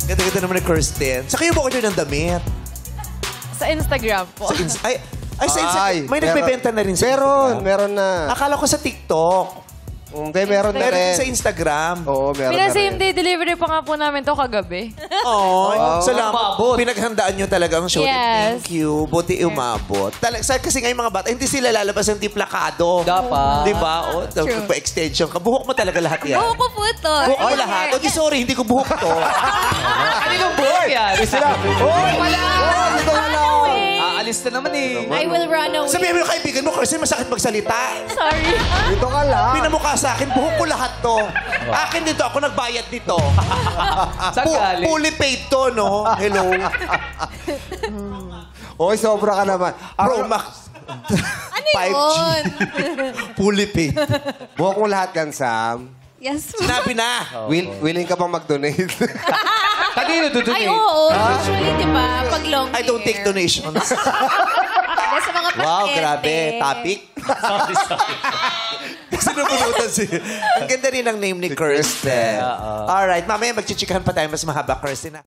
Ganda-ganda naman ni Kirsten. Sa kayo order ng damit? Sa Instagram po. Sa Instagram. May nagbebenta na rin sa Meron na. Akala ko sa TikTok. Hindi, meron na Meron rin. din sa Instagram. Oo, meron na rin. Same day delivery pa nga po namin to kagabi. Oh, salamat. Pinaghandaan nyo talaga ang show. Yes. Thank you. Buti umabot. Kasi nga yung mga bata, hindi sila lalabas ng tiplakado. Dapat. Di ba? O, pa-extension ka. Buhok mo talaga lahat yan. Buhok ko po ito. Buhok mo lahat. O, di sorry, hindi ko buhok to. Kaninong buhok yan? Sila. Oy! Dito wala ako. Aalis na naman eh. I will run away. Sabihin mo yung kaibigan mo, Kirsten, masakit magsalita. Sorry. Dito ka lang. Pinamukha sa akin, buhok ko lahat to. Akin dito, ako nagbayad nito. Saan galing? Fully paid to, no? Hello. Oy, sobra ka naman. Pro Max. Ano 5G. yun? Fully paid. Buhok mo lahat yan, Sam. Yes po. Sinabi na. Willing ka bang mag-donate? Kanino Ay, dudunit? oo. Usually, di ba? Pag long I don't take hair. donations. Hindi, sa mga Wow, pasyente. grabe. Topic. Sorry. Sinubunutan si... Ang ganda rin ng name ni Kirsten. Alright, mamaya magchichikahan pa tayo mas mahaba, Kirsten.